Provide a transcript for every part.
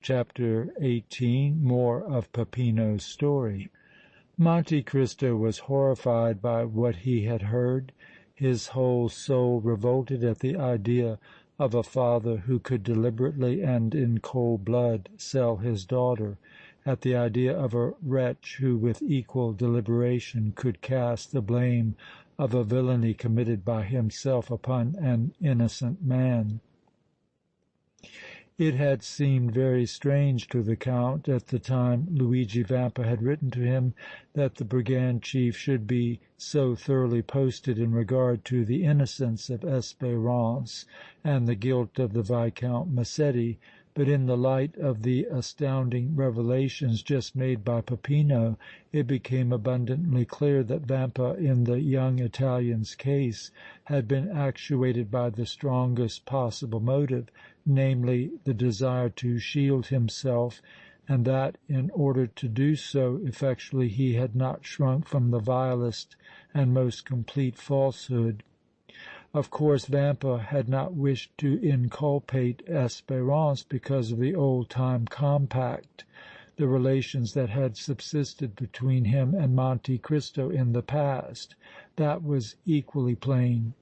CHAPTER XVIII. More of Peppino's story. Monte Cristo was horrified by what he had heard. His whole soul revolted at the idea of a father who could deliberately and in cold blood sell his daughter, at the idea of a wretch who with equal deliberation could cast the blame of a villainy committed by himself upon an innocent man. It had seemed very strange to the Count, at the time Luigi Vampa had written to him, that the brigand chief should be so thoroughly posted in regard to the innocence of Espérance and the guilt of the Viscount Massetti, but in the light of the astounding revelations just made by Peppino, it became abundantly clear that Vampa in the young Italian's case had been actuated by the strongest possible motive, namely, the desire to shield himself, and that in order to do so effectually he had not shrunk from the vilest and most complete falsehood. Of course, Vampa had not wished to inculpate Espérance because of the old-time compact, the relations that had subsisted between him and Monte Cristo in the past. That was equally plain.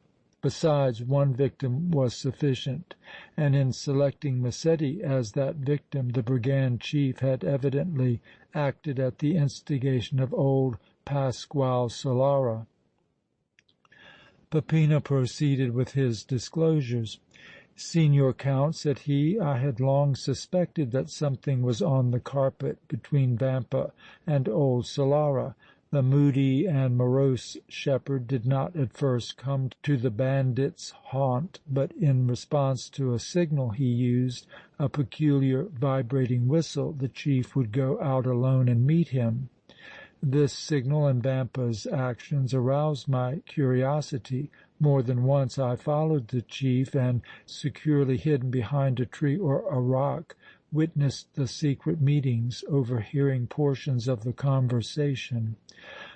Besides, one victim was sufficient, and in selecting Massetti as that victim the brigand chief had evidently acted at the instigation of old Pasquale Solara. Peppino proceeded with his disclosures. "Signor Count," said he, "I had long suspected that something was on the carpet between Vampa and old Solara. The moody and morose shepherd did not at first come to the bandit's haunt, but in response to a signal he used, a peculiar vibrating whistle, the chief would go out alone and meet him. This signal and Vampa's actions aroused my curiosity. More than once I followed the chief and, securely hidden behind a tree or a rock, witnessed the secret meetings, overhearing portions of the conversation.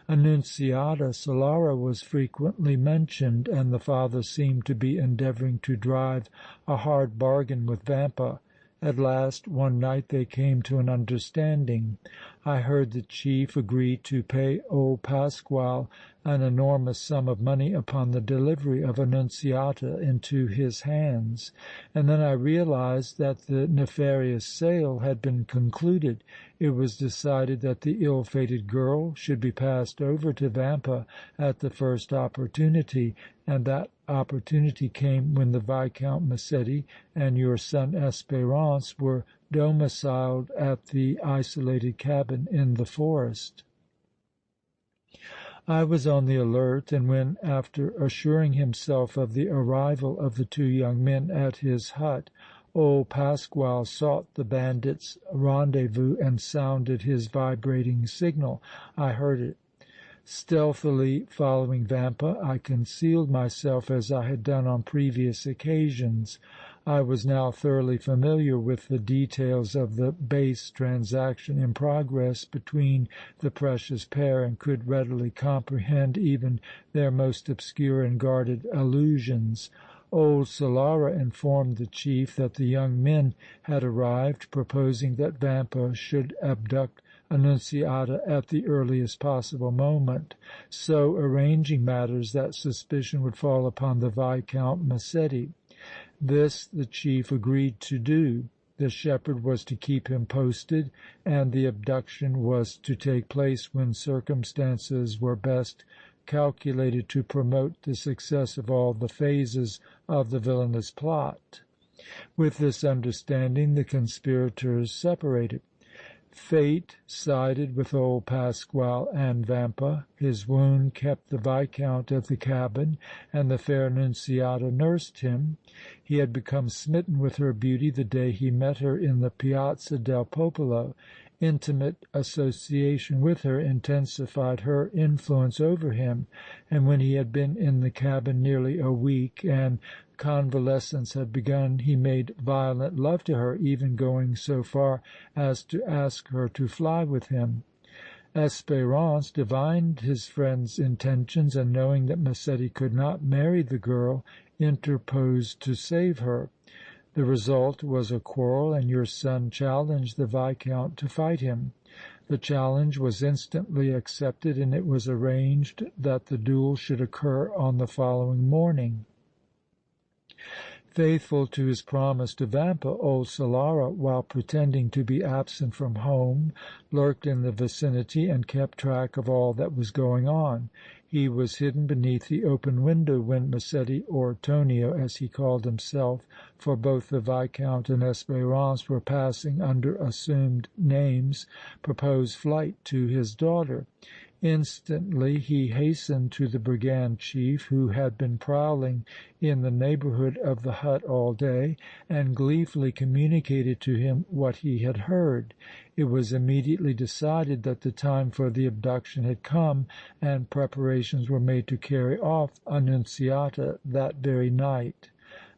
Annunziata Solara was frequently mentioned, and the father seemed to be endeavoring to drive a hard bargain with Vampa. At last, one night, they came to an understanding. I heard the chief agree to pay old Pasquale an enormous sum of money upon the delivery of Annunziata into his hands, and then I realized that the nefarious sale had been concluded. It was decided that the ill-fated girl should be passed over to Vampa at the first opportunity, and that opportunity came when the Viscount Massetti and your son Espérance were domiciled at the isolated cabin in the forest. I was on the alert, and when, after assuring himself of the arrival of the two young men at his hut, old Pasquale sought the bandits' rendezvous and sounded his vibrating signal, I heard it. Stealthily following Vampa, I concealed myself as I had done on previous occasions. I was now thoroughly familiar with the details of the base transaction in progress between the precious pair and could readily comprehend even their most obscure and guarded allusions. Old Solara informed the chief that the young men had arrived, proposing that Vampa should abduct Annunziata at the earliest possible moment, so arranging matters that suspicion would fall upon the Viscount Massetti. This the chief agreed to do. The shepherd was to keep him posted, and the abduction was to take place when circumstances were best calculated to promote the success of all the phases of the villainous plot. With this understanding, the conspirators separated. Fate sided with old Pasquale and Vampa. His wound kept the Viscount at the cabin, and the fair Annunziata nursed him. He had become smitten with her beauty the day he met her in the Piazza del Popolo. Intimate association with her intensified her influence over him, and when he had been in the cabin nearly a week and convalescence had begun, he made violent love to her, even going so far as to ask her to fly with him. Espérance divined his friend's intentions, and knowing that Massetti could not marry the girl, interposed to save her. The result was a quarrel, and your son challenged the Viscount to fight him. The challenge was instantly accepted, and it was arranged that the duel should occur on the following morning. Faithful to his promise to Vampa, old Solara, while pretending to be absent from home, lurked in the vicinity and kept track of all that was going on. He was hidden beneath the open window when Massetti, or Tonio, as he called himself, for both the Viscount and Espérance were passing under assumed names, proposed flight to his daughter. Instantly he hastened to the brigand chief, who had been prowling in the neighborhood of the hut all day, and gleefully communicated to him what he had heard. It was immediately decided that the time for the abduction had come, and preparations were made to carry off Annunziata that very night.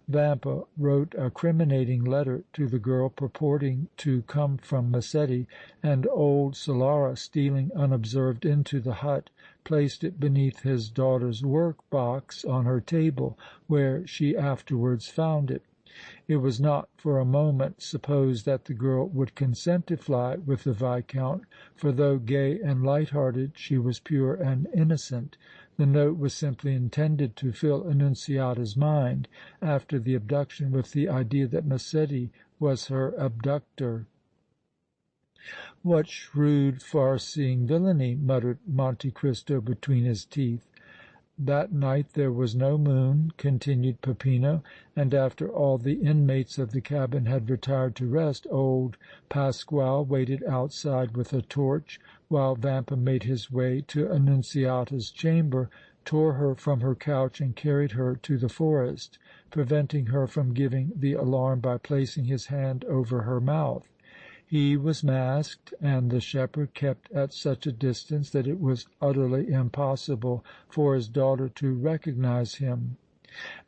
Vampa wrote a criminating letter to the girl purporting to come from Massetti, and old Solara, stealing unobserved into the hut, placed it beneath his daughter's work box on her table, where she afterwards found it. It was not for a moment supposed that the girl would consent to fly with the Viscount, for though gay and light-hearted, she was pure and innocent. The note was simply intended to fill Annunziata's mind, after the abduction, with the idea that Massetti was her abductor. "What shrewd, far-seeing villainy!" muttered Monte Cristo between his teeth. "That night there was no moon," continued Peppino, "and after all the inmates of the cabin had retired to rest, old Pasquale waited outside with a torch while Vampa made his way to Annunziata's chamber, tore her from her couch and carried her to the forest, preventing her from giving the alarm by placing his hand over her mouth. He was masked, and the shepherd kept at such a distance that it was utterly impossible for his daughter to recognize him.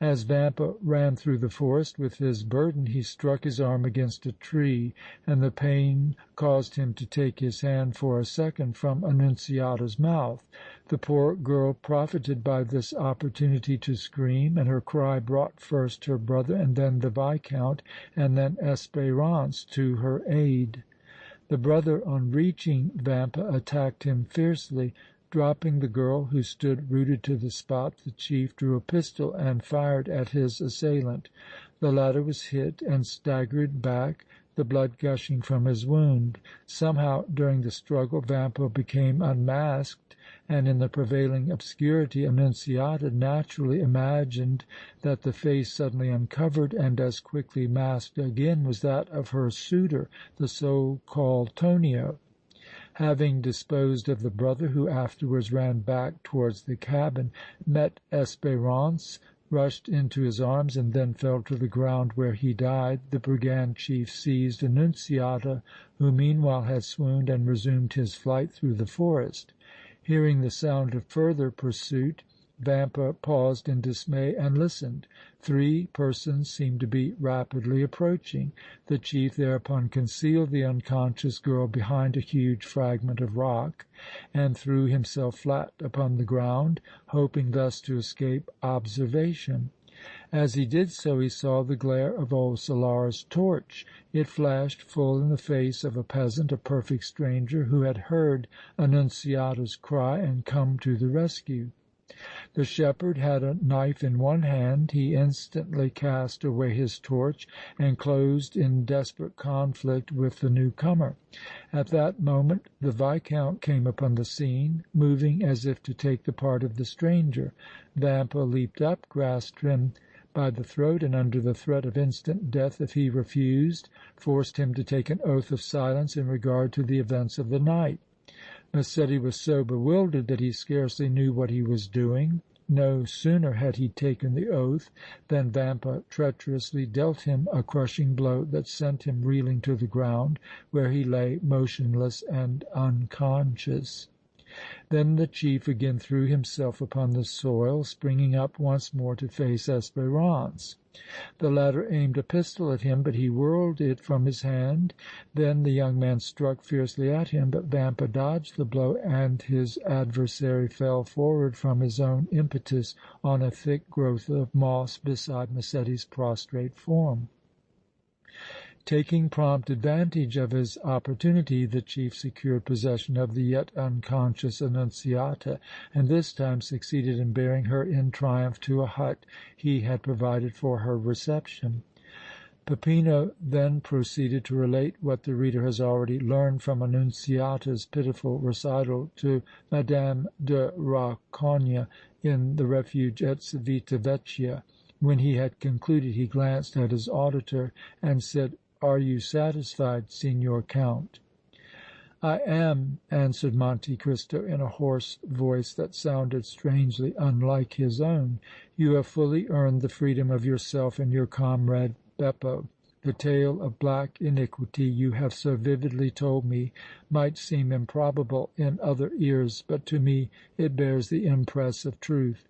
As Vampa ran through the forest with his burden, he struck his arm against a tree, and the pain caused him to take his hand for a second from Annunziata's mouth. The poor girl profited by this opportunity to scream, and her cry brought first her brother and then the Viscount and then Espérance to her aid. The brother, on reaching Vampa, attacked him fiercely. Dropping the girl, who stood rooted to the spot, the chief drew a pistol and fired at his assailant. The latter was hit and staggered back, the blood gushing from his wound. Somehow, during the struggle, Vampa became unmasked, and in the prevailing obscurity Annunziata naturally imagined that the face suddenly uncovered and as quickly masked again was that of her suitor, the so-called Tonio. Having disposed of the brother, who afterwards ran back towards the cabin, met Espérance, rushed into his arms and then fell to the ground, where he died, the brigand chief seized Annunziata, who meanwhile had swooned, and resumed his flight through the forest. Hearing the sound of further pursuit, Vampa paused in dismay and listened. 3 persons seemed to be rapidly approaching. The chief thereupon concealed the unconscious girl behind a huge fragment of rock and threw himself flat upon the ground, hoping thus to escape observation. As he did so, he saw the glare of old Solara's torch. It flashed full in the face of a peasant, a perfect stranger, who had heard Annunziata's cry and come to the rescue. The shepherd had a knife in one hand. He instantly cast away his torch and closed in desperate conflict with the newcomer. At that moment the Viscount came upon the scene, moving as if to take the part of the stranger. Vampa leaped up, grasped him by the throat, and under the threat of instant death if he refused, forced him to take an oath of silence in regard to the events of the night. Massetti was so bewildered that he scarcely knew what he was doing. No sooner had he taken the oath than Vampa treacherously dealt him a crushing blow that sent him reeling to the ground, where he lay motionless and unconscious. Then the chief again threw himself upon the soil, springing up once more to face Espérance. The latter aimed a pistol at him, but he whirled it from his hand. Then the young man struck fiercely at him, but Vampa dodged the blow, and his adversary fell forward from his own impetus on a thick growth of moss beside Massetti's prostrate form. Taking prompt advantage of his opportunity, the chief secured possession of the yet unconscious Annunziata, and this time succeeded in bearing her in triumph to a hut he had provided for her reception. Peppino then proceeded to relate what the reader has already learned from Annunziata's pitiful recital to Madame de Rancogne in the refuge at Civita Vecchia. When he had concluded, he glanced at his auditor and said, "Are you satisfied, Signor Count?" "I am," answered Monte Cristo in a hoarse voice that sounded strangely unlike his own. "You have fully earned the freedom of yourself and your comrade Beppo. The tale of black iniquity you have so vividly told me might seem improbable in other ears, but to me it bears the impress of truth.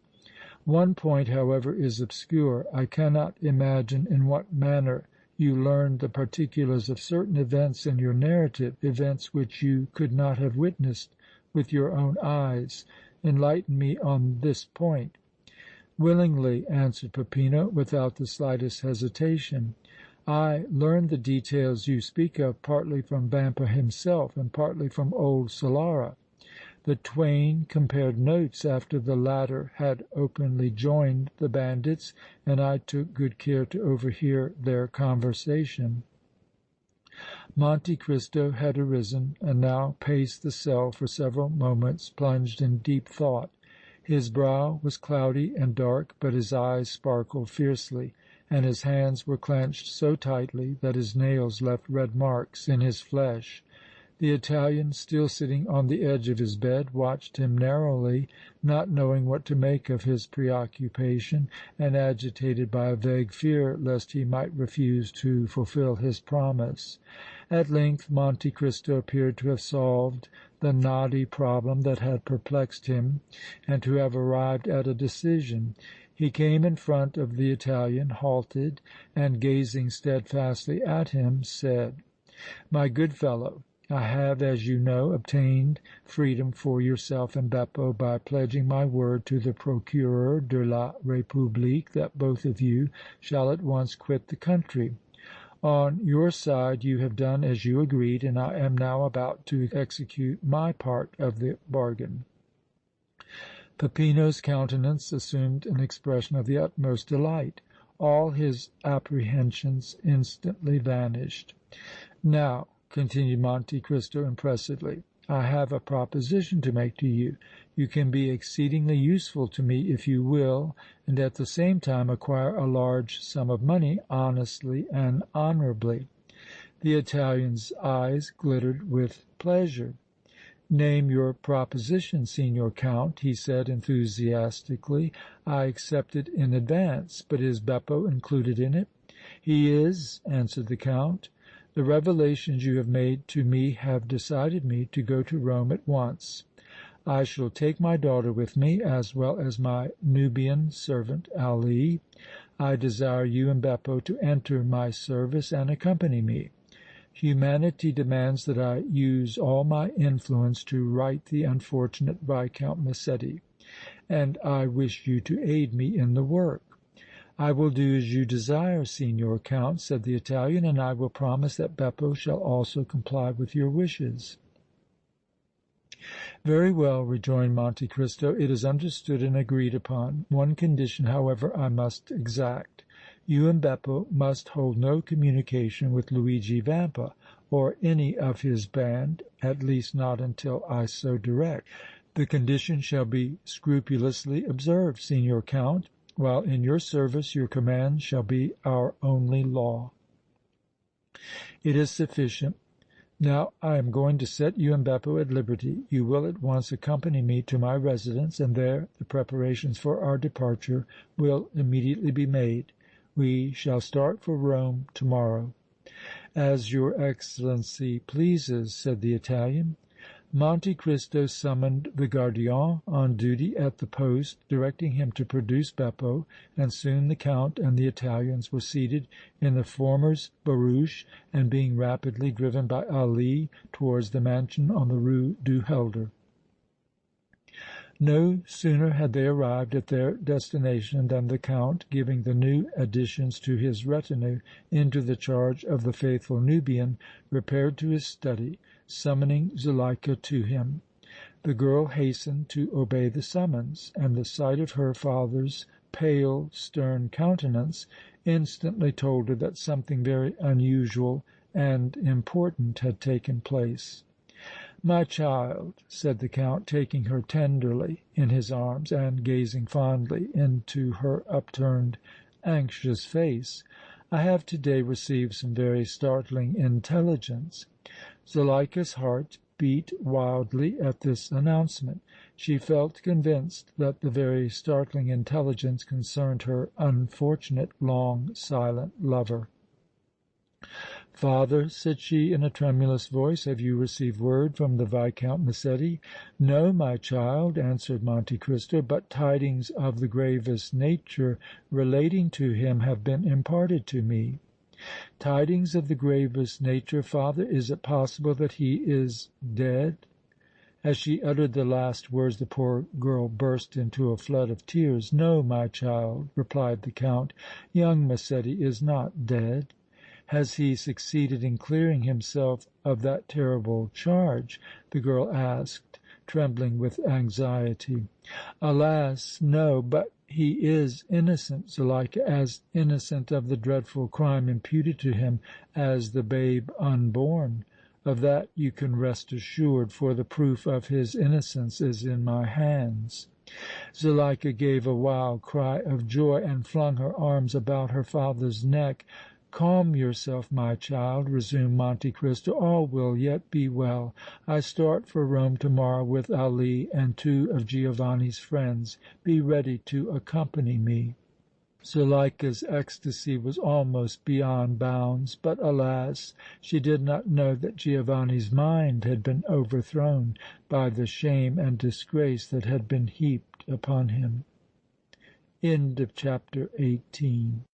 One point, however, is obscure. I cannot imagine in what manner you learned the particulars of certain events in your narrative, events which you could not have witnessed with your own eyes. Enlighten me on this point." "Willingly," answered Peppino, without the slightest hesitation. "I learned the details you speak of partly from Vampa himself and partly from old Solara. The twain compared notes after the latter had openly joined the bandits, and I took good care to overhear their conversation." Monte Cristo had arisen and now paced the cell for several moments, plunged in deep thought. His brow was cloudy and dark, but his eyes sparkled fiercely, and his hands were clenched so tightly that his nails left red marks in his flesh. The Italian, still sitting on the edge of his bed, watched him narrowly, not knowing what to make of his preoccupation and agitated by a vague fear lest he might refuse to fulfill his promise. At length Monte Cristo appeared to have solved the knotty problem that had perplexed him and to have arrived at a decision. He came in front of the Italian, halted, and gazing steadfastly at him, said: "My good fellow, I have, as you know, obtained freedom for yourself and Beppo by pledging my word to the Procureur de la République that both of you shall at once quit the country. On your side you have done as you agreed, and I am now about to execute my part of the bargain." Peppino's countenance assumed an expression of the utmost delight. All his apprehensions instantly vanished. "Now," continued Monte Cristo, impressively, "I have a proposition to make to you. You can be exceedingly useful to me if you will, and at the same time acquire a large sum of money honestly and honorably." The Italian's eyes glittered with pleasure. "Name your proposition, Signor Count," he said, enthusiastically. "I accept it in advance. But is Beppo included in it?" "He is," answered the Count. "The revelations you have made to me have decided me to go to Rome at once. I shall take my daughter with me, as well as my Nubian servant Ali. I desire you and Beppo to enter my service and accompany me. Humanity demands that I use all my influence to right the unfortunate Viscount Massetti, and I wish you to aid me in the work." "I will do as you desire, Signor Count," said the Italian, "and I will promise that Beppo shall also comply with your wishes." "Very well," rejoined Monte Cristo. "It is understood and agreed upon. One condition, however, I must exact. You and Beppo must hold no communication with Luigi Vampa or any of his band, at least not until I so direct. The condition shall be scrupulously observed, Signor Count. While in your service your commands shall be our only law." "It is sufficient. Now I am going to set you and Beppo at liberty. You will at once accompany me to my residence, and there the preparations for our departure will immediately be made. We shall start for Rome to morrow." "As your Excellency pleases," said the Italian. Monte Cristo summoned the gardien on duty at the poste, directing him to produce Beppo, and soon the Count and the Italians were seated in the former's barouche and being rapidly driven by Ali towards the mansion on the Rue du Helder. No sooner had they arrived at their destination than the Count, giving the new additions to his retinue into the charge of the faithful Nubian, repaired to his study, summoning Zuleika to him. The girl hastened to obey the summons, and the sight of her father's pale, stern countenance instantly told her that something very unusual and important had taken place. "My child," said the Count, taking her tenderly in his arms and gazing fondly into her upturned, anxious face, "I have to day received some very startling intelligence." Zuleika's heart beat wildly at this announcement. She felt convinced that the very startling intelligence concerned her unfortunate, long silent lover. "Father," said she, in a tremulous voice, "have you received word from the Viscount Massetti?" "No, my child," answered Monte Cristo, "but tidings of the gravest nature relating to him have been imparted to me." "Tidings of the gravest nature, father? Is it possible that he is dead?" As she uttered the last words the poor girl burst into a flood of tears. "No, my child," replied the Count. "Young Massetti is not dead." "Has he succeeded in clearing himself of that terrible charge?" the girl asked, trembling with anxiety. "Alas! no, but he is innocent, Zuleika, as innocent of the dreadful crime imputed to him as the babe unborn. Of that you can rest assured, for the proof of his innocence is in my hands." Zuleika gave a wild cry of joy and flung her arms about her father's neck. "Calm yourself, my child," resumed Monte Cristo. "All will yet be well. I start for Rome to morrow with Ali and 2 of Giovanni's friends. Be ready to accompany me." Zuleika's ecstasy was almost beyond bounds, but, alas! she did not know that Giovanni's mind had been overthrown by the shame and disgrace that had been heaped upon him. CHAPTER XIX